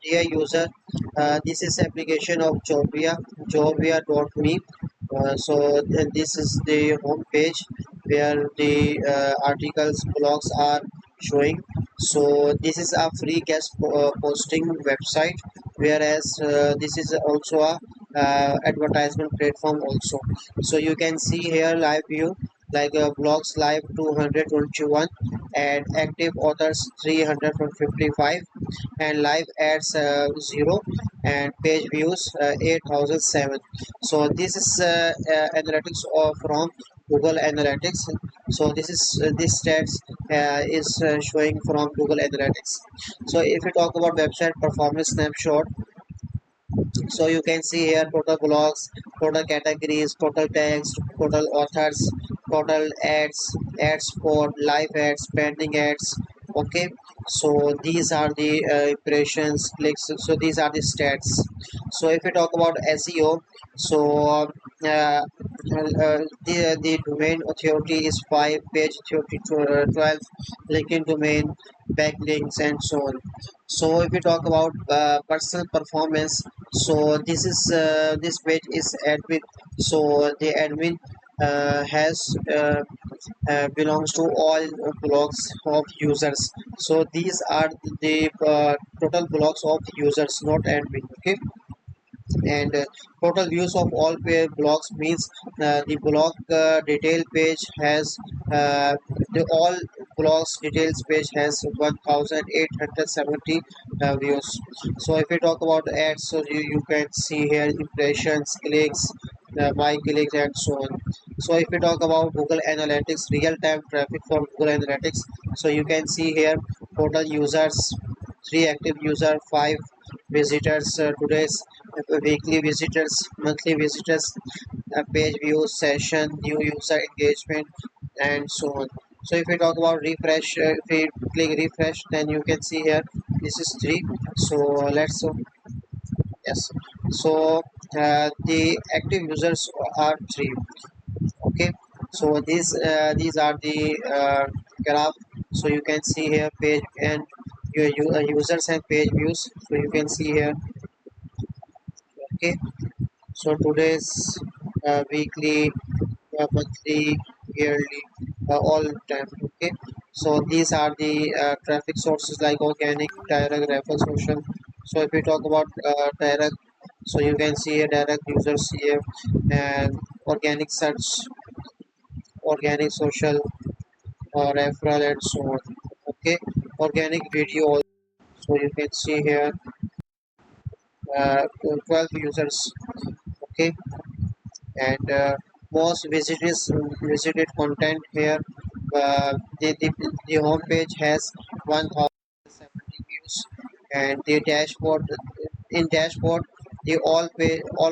dear user, this is application of Jorvea, Jorvea.me. This is the home page where the articles, blogs are showing. So this is a free guest posting website, whereas this is also a advertisement platform also. So you can see here live view like blogs live 221 and active authors 355 and live ads 0 and page views 8007. So this is analytics from Google Analytics. So this stats is showing from Google Analytics. So if we talk about website performance snapshot, so you can see here total blogs, total categories, total text, total authors, total ads, ads for live ads, pending ads. Okay, so these are the impressions, clicks. So these are the stats. So if we talk about SEO, so the domain authority is 5, page authority 12, linking domain, backlinks, and so on. So if we talk about personal performance, so this page is admin. So the admin has belongs to all blogs of users. So these are the total blogs of users, not admin. Okay, and total views of all blogs means the blog detail page has the all blogs details page has 1870 views. So if we talk about ads, so you can see here impressions, clicks, my clicks, and so on. So if we talk about Google Analytics, real-time traffic for Google Analytics, so you can see here total users, 3 active user, 5 visitors, today's weekly visitors, monthly visitors, page views, session, new user engagement, and so on. So if we talk about refresh, if we click refresh, then you can see here this is 3. So let's yes. So the active users are 3. Okay, so these are the graph. So you can see here page and your users and page views. So you can see here. Okay, so today's weekly, monthly, yearly, all time. Okay, so these are the traffic sources like organic, direct, referral, social. So if we talk about direct, so you can see a direct users here and organic search, organic social, referral, and so on. Okay, organic video also. So you can see here 12 users. Okay, and most visited content here. The home page has 1070 views, and the dashboard, in dashboard the all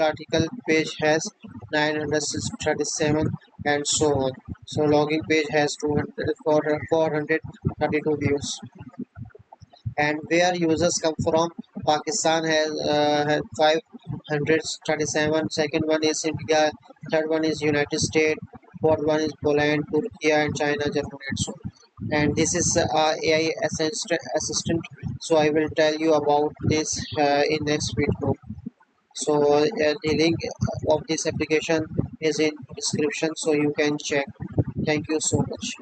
article page has 937, and so on. So logging page has 432 views. And where users come from, Pakistan has 537, second one is India, third one is United States, fourth one is Poland, Turkey, and China, Germany, and so on. And this is AI assistant, so I will tell you about this in next video. So the link of this application is in description, so you can check. Thank you so much.